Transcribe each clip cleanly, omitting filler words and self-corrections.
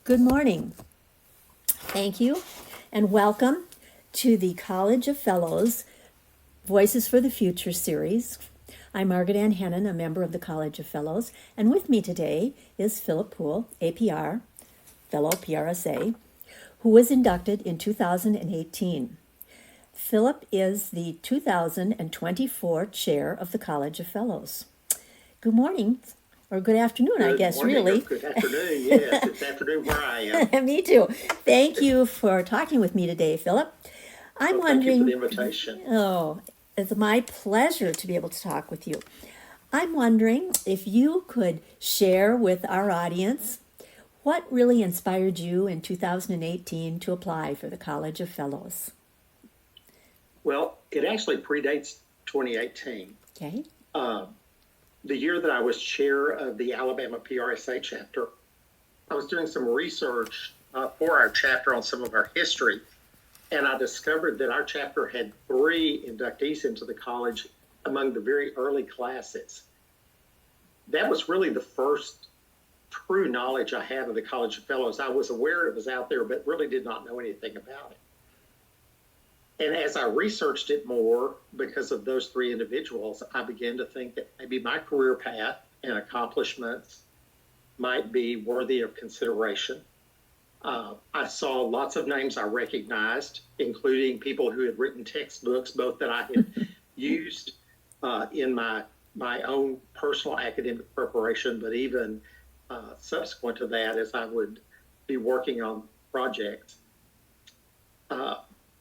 Good morning. Thank you, and welcome to the College of Fellows Voices for the Future series. I'm Margaret Ann Hennen, a member of the College of Fellows, and with me today is Philip Poole, APR, fellow PRSA, who was inducted in 2018. Philip is the 2024 chair of the College of Fellows. Good morning, or good afternoon, I guess, morning, really. Good afternoon, yes, it's afternoon where I am. Me too. Thank you for talking with me today, Philip. I'm Well, thank you for wondering, the invitation. it's my pleasure to be able to talk with you. I'm wondering if you could share with our audience what really inspired you in 2018 to apply for the College of Fellows. Well, it actually predates 2018. Okay. The year that I was chair of the Alabama PRSA chapter, I was doing some research for our chapter on some of our history, and I discovered that our chapter had 3 inductees into the college among the very early classes. That was really the first true knowledge I had of the College of Fellows. I was aware it was out there, but really did not know anything about it. And as I researched it more, because of those 3 individuals, I began to think that maybe my career path and accomplishments might be worthy of consideration. I saw lots of names I recognized, including people who had written textbooks, both that I had used in my own personal academic preparation, but even subsequent to that, as I would be working on projects.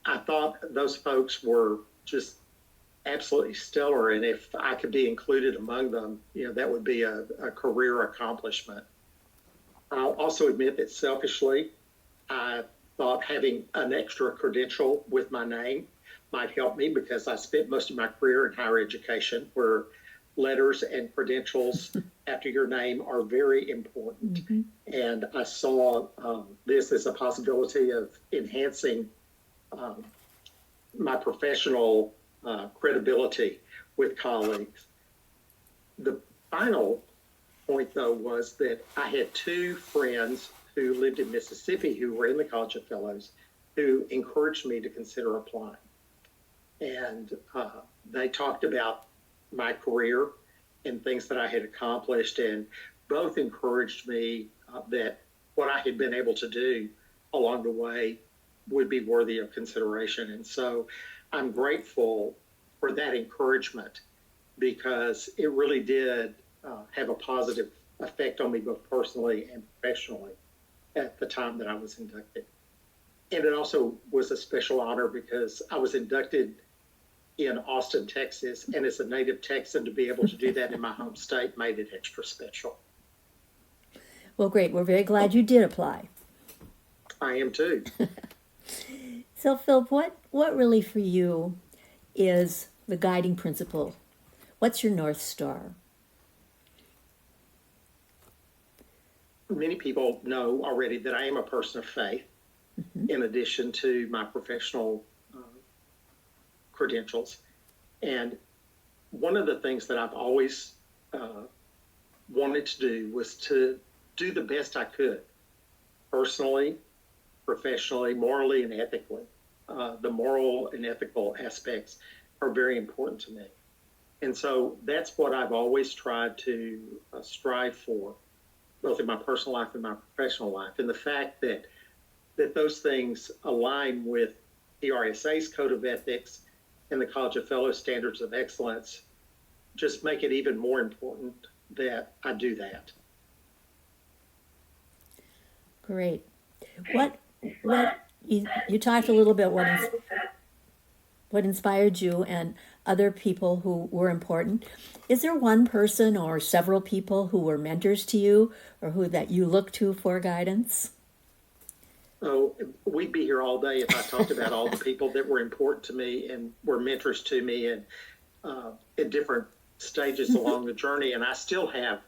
I thought those folks were just absolutely stellar, and if I could be included among them, that would be a career accomplishment. I'll also admit that selfishly, I thought having an extra credential with my name might help me, because I spent most of my career in higher education, where letters and credentials after your name are very important. Mm-hmm. And I saw this as a possibility of enhancing my professional credibility with colleagues. The final point, though, was that I had 2 friends who lived in Mississippi who were in the College of Fellows who encouraged me to consider applying. And they talked about my career and things that I had accomplished, and both encouraged me that what I had been able to do along the way would be worthy of consideration. And so I'm grateful for that encouragement, because it really did have a positive effect on me, both personally and professionally, at the time that I was inducted. And it also was a special honor because I was inducted in Austin, Texas, and as a native Texan, to be able to do that in my home state made it extra special. Well, great. We're very glad you did apply. I am too. So, Philip, what really for you is the guiding principle? What's your North Star? Many people know already that I am a person of faith, in addition to my professional credentials. And one of the things that I've always wanted to do was to do the best I could, personally, professionally, morally, and ethically. The moral and ethical aspects are very important to me. And so that's what I've always tried to strive for, both in my personal life and my professional life. And the fact that those things align with PRSA's Code of Ethics and the College of Fellows Standards of Excellence just make it even more important that I do that. Great. What you talked a little bit what inspired you and other people who were important. Is there one person or several people who were mentors to you, or who that you look to for guidance? Oh, we'd be here all day if I talked about all the people that were important to me and were mentors to me, and at different stages along the journey. And I still have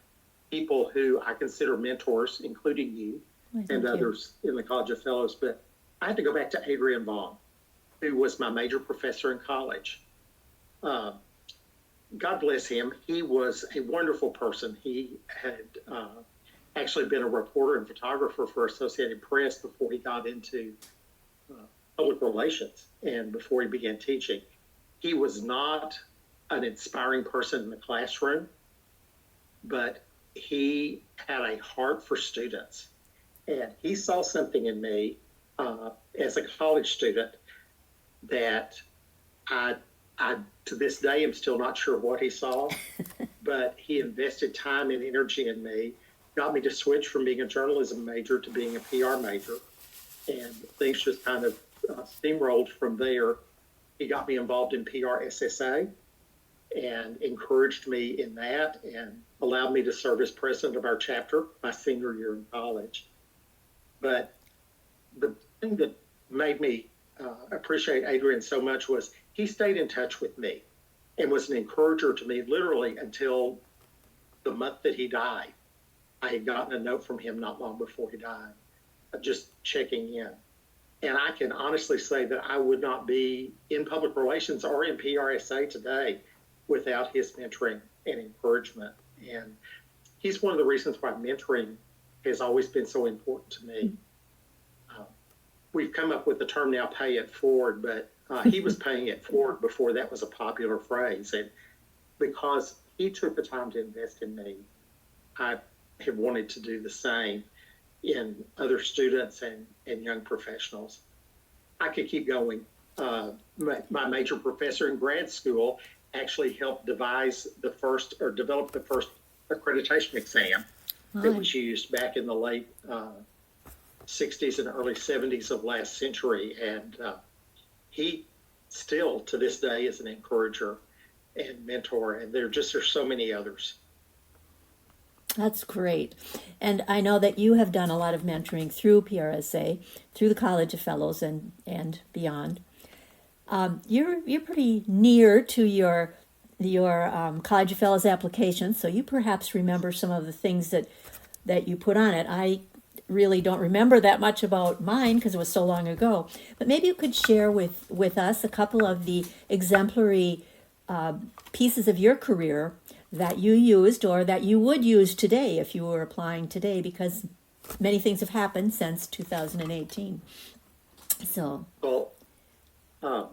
people who I consider mentors, including you and others in the College of Fellows. But I had to go back to Adrian Vaughn, who was my major professor in college. God bless him. He was a wonderful person. He had actually been a reporter and photographer for Associated Press before he got into public relations and before he began teaching. He was not an inspiring person in the classroom, but he had a heart for students. And he saw something in me as a college student that I to this day am still not sure what he saw, but he invested time and energy in me, got me to switch from being a journalism major to being a PR major, and things just kind of steamrolled from there. He got me involved in PRSA and encouraged me in that and allowed me to serve as president of our chapter my senior year in college. But the thing that made me appreciate Adrian so much was he stayed in touch with me and was an encourager to me literally until the month that he died. I had gotten a note from him not long before he died, just checking in. And I can honestly say that I would not be in public relations or in PRSA today without his mentoring and encouragement. And he's one of the reasons why mentoring has always been so important to me. We've come up with the term now, pay it forward, but he was paying it forward before that was a popular phrase. And because he took the time to invest in me, I have wanted to do the same in other students and young professionals. I could keep going. My major professor in grad school actually helped develop the first accreditation exam that was used back in the late 60s and early 70s of last century. And he still, to this day, is an encourager and mentor. And there's so many others. That's great. And I know that you have done a lot of mentoring through PRSA, through the College of Fellows and beyond. You're pretty near to your College of Fellows application, so you perhaps remember some of the things that you put on it. I really don't remember that much about mine because it was so long ago. But maybe you could share with us a couple of the exemplary pieces of your career that you used or that you would use today if you were applying today, because many things have happened since 2018. So, well, I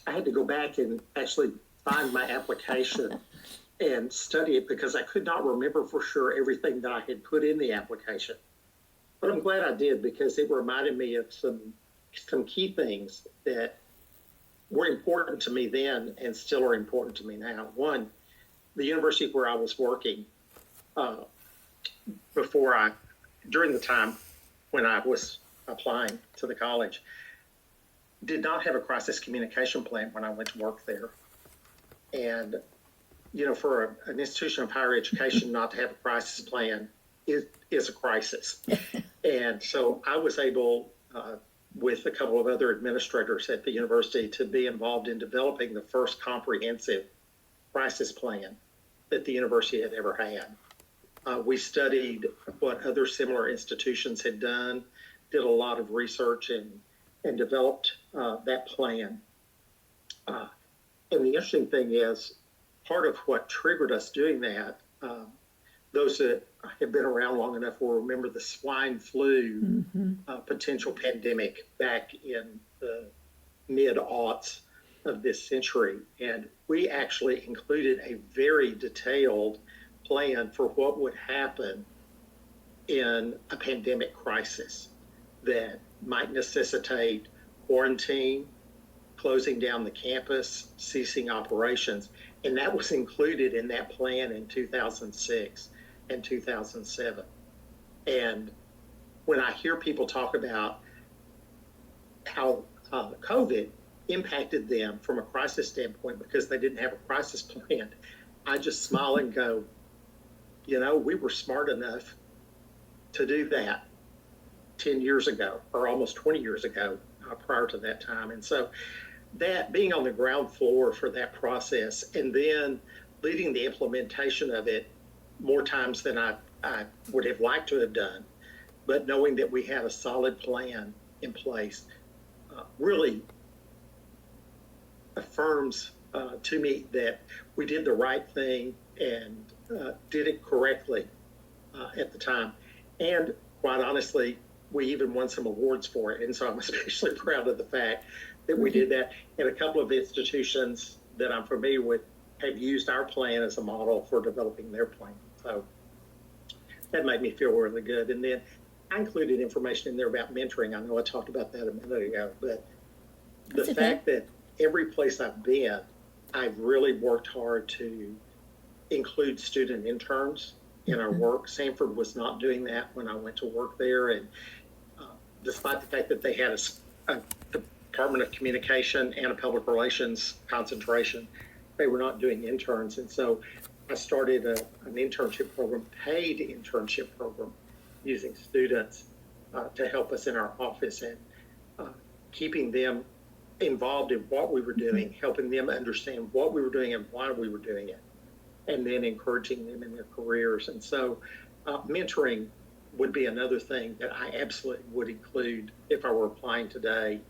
had to go back and actually find my application and study it because I could not remember for sure everything that I had put in the application. But I'm glad I did because it reminded me of some key things that were important to me then and still are important to me now. One, the university where I was working during the time when I was applying to the college, did not have a crisis communication plan when I went to work there. And, for an institution of higher education not to have a crisis plan is a crisis. And so I was able, with a couple of other administrators at the university, to be involved in developing the first comprehensive crisis plan that the university had ever had. We studied what other similar institutions had done, did a lot of research and developed that plan. And the interesting thing is, part of what triggered us doing that, those that have been around long enough will remember the swine flu potential pandemic back in the mid-aughts of this century. And we actually included a very detailed plan for what would happen in a pandemic crisis that might necessitate quarantine, closing down the campus, ceasing operations. And that was included in that plan in 2006 and 2007. And when I hear people talk about how COVID impacted them from a crisis standpoint because they didn't have a crisis plan, I just smile and go, we were smart enough to do that 10 years ago or almost 20 years ago prior to that time. And so that being on the ground floor for that process and then leading the implementation of it more times than I would have liked to have done, but knowing that we had a solid plan in place really affirms to me that we did the right thing and did it correctly at the time. And quite honestly, we even won some awards for it. And so I'm especially proud of the fact that we did that. And a couple of institutions that I'm familiar with have used our plan as a model for developing their plan. So that made me feel really good. And then I included information in there about mentoring. I know I talked about that a minute ago, but the fact that every place I've been, I've really worked hard to include student interns in our work. Sanford was not doing that when I went to work there. And despite the fact that they had a Department of Communication and a Public Relations concentration, they were not doing interns. And so I started an internship program, paid internship program, using students to help us in our office and keeping them involved in what we were doing, helping them understand what we were doing and why we were doing it, and then encouraging them in their careers. And so mentoring would be another thing that I absolutely would include if I were applying today,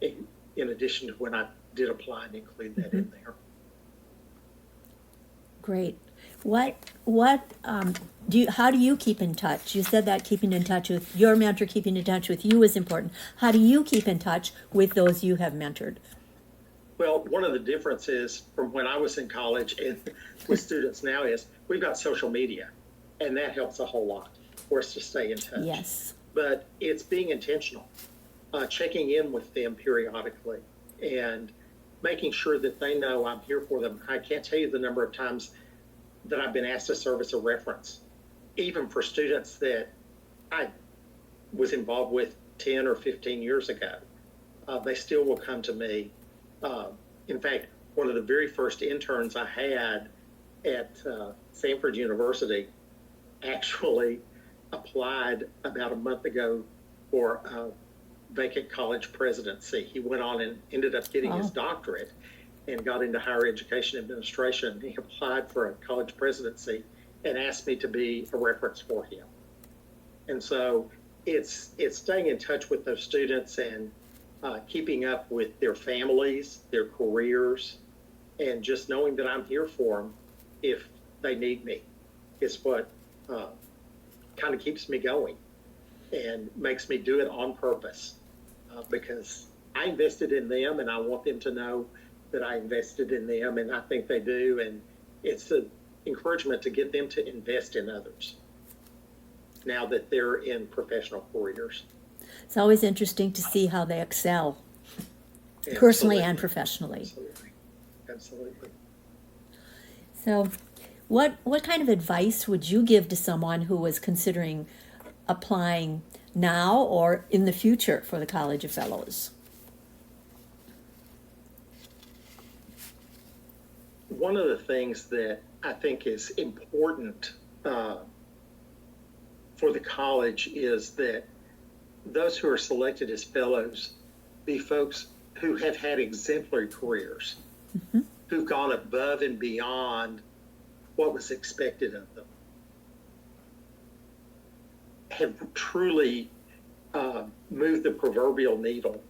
in addition to when I did apply, and include that in there. Great. How do you keep in touch? You said that keeping in touch with your mentor, keeping in touch with you is important. How do you keep in touch with those you have mentored? Well, one of the differences from when I was in college and with students now is we've got social media, and that helps a whole lot for us to stay in touch. Yes. But it's being intentional, checking in with them periodically, and making sure that they know I'm here for them. I can't tell you the number of times that I've been asked to serve as a reference, even for students that I was involved with 10 or 15 years ago. They still will come to me. In fact, one of the very first interns I had at Sanford University actually applied about a month ago for a vacant college presidency. He went on and ended up getting his doctorate and got into higher education administration. He applied for a college presidency and asked me to be a reference for him. And so it's staying in touch with those students and keeping up with their families, their careers, and just knowing that I'm here for them if they need me is what kind of keeps me going and makes me do it on purpose, because I invested in them and I want them to know that I invested in them, and I think they do. And it's an encouragement to get them to invest in others now that they're in professional careers. It's always interesting to see how they excel, Absolutely. Personally and professionally. Absolutely. So what kind of advice would you give to someone who was considering applying now or in the future for the College of Fellows? One of the things that I think is important for the college is that those who are selected as fellows be folks who have had exemplary careers, who've gone above and beyond what was expected of them, have truly moved the proverbial needle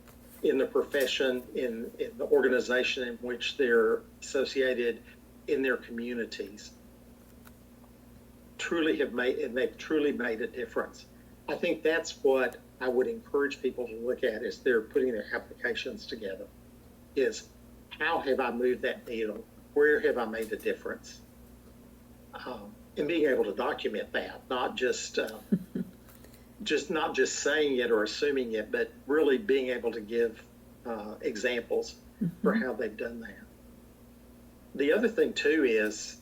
in the profession, in the organization in which they're associated, in their communities, they've truly made a difference. I think that's what I would encourage people to look at as they're putting their applications together, is how have I moved that needle? Where have I made a difference? And being able to document that, not just not just saying it or assuming it, but really being able to give examples for how they've done that. The other thing too is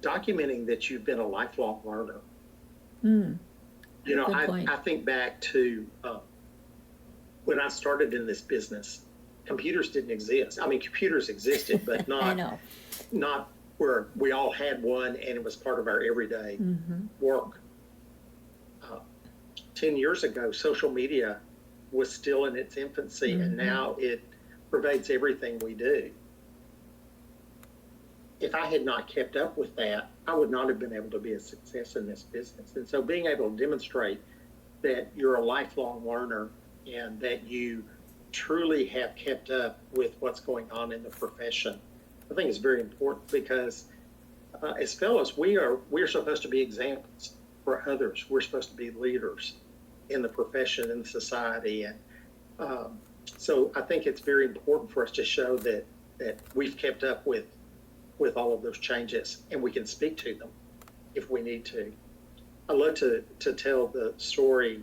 documenting that you've been a lifelong learner. You know, I think back to when I started in this business, computers didn't exist. I mean, computers existed, but not where we all had one and it was part of our everyday work. 10 years ago, social media was still in its infancy, and now it pervades everything we do. If I had not kept up with that, I would not have been able to be a success in this business. And so being able to demonstrate that you're a lifelong learner and that you truly have kept up with what's going on in the profession, I think is very important, because as fellows, we're supposed to be examples for others. We're supposed to be leaders in the profession, in society, and so I think it's very important for us to show that we've kept up with all of those changes, and we can speak to them if we need to. I love to tell the story.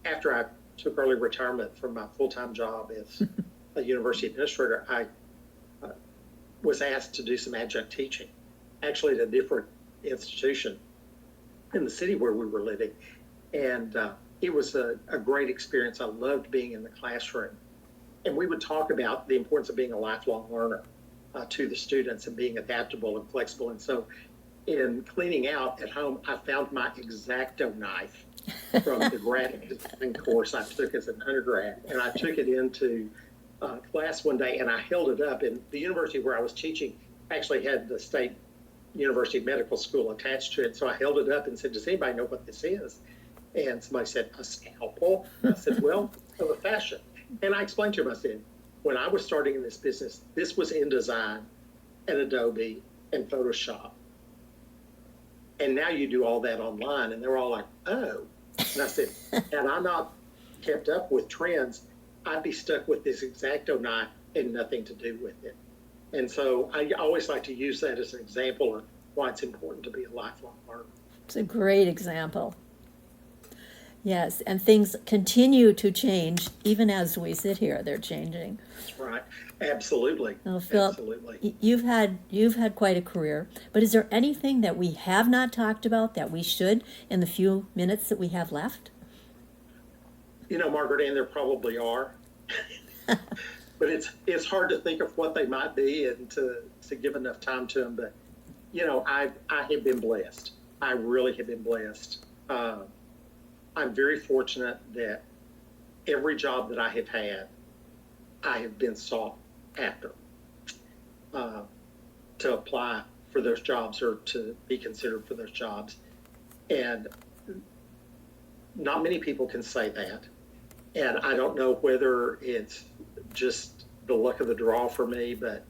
After I took early retirement from my full-time job as a university administrator, I was asked to do some adjunct teaching, actually at a different institution in the city where we were living. And it was a great experience. I loved being in the classroom. And we would talk about the importance of being a lifelong learner to the students and being adaptable and flexible. And so in cleaning out at home, I found my X-Acto knife from the graphic design course I took as an undergrad. And I took it into class one day and I held it up. And the university where I was teaching actually had the State University Medical School attached to it. So I held it up and said, does anybody know what this is? And somebody said, a scalpel? I said, well, of a fashion. And I explained to them, I said, when I was starting in this business, this was InDesign and Adobe and Photoshop. And now you do all that online. And they're all like, oh. And I said, had I not kept up with trends, I'd be stuck with this X-Acto knife and nothing to do with it. And so I always like to use that as an example of why it's important to be a lifelong learner. It's a great example. Yes, and things continue to change even as we sit here. They're changing. That's right. Absolutely. Well, Philip, absolutely. You've had quite a career, but is there anything that we have not talked about that we should in the few minutes that we have left? You know, Margaret Ann, there probably are. But it's hard to think of what they might be and to give enough time to them. But, you know, I have been blessed. I really have been blessed. I'm very fortunate that every job that I have had, I have been sought after to apply for those jobs or to be considered for those jobs. And not many people can say that. And I don't know whether it's just the luck of the draw for me, but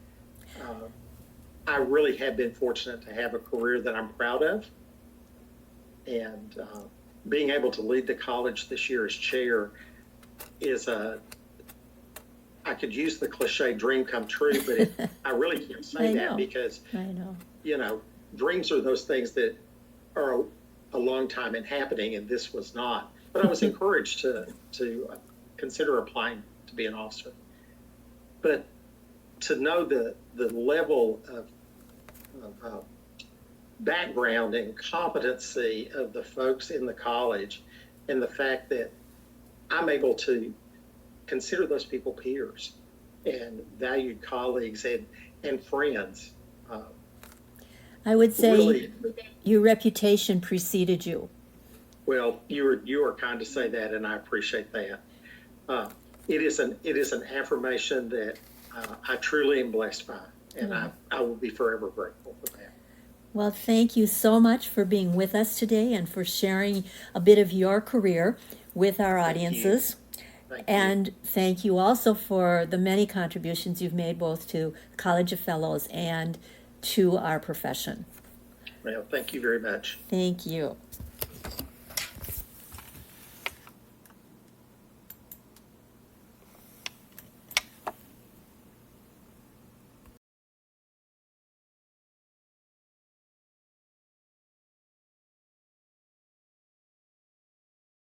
I really have been fortunate to have a career that I'm proud of. And being able to lead the college this year as chair is I could use the cliche dream come true, but I really can't say that because, you know, dreams are those things that are a long time in happening, and this was not. But I was encouraged to consider applying to be an officer. But to know the level of background and competency of the folks in the college, and the fact that I'm able to consider those people peers and valued colleagues and friends. I would say really, your reputation preceded you. Well, you are kind to say that, and I appreciate that. It is an affirmation that I truly am blessed by, and I will be forever grateful for that. Well, thank you so much for being with us today and for sharing a bit of your career with our audiences. And thank you also for the many contributions you've made both to College of Fellows and to our profession. Well, thank you very much. Thank you.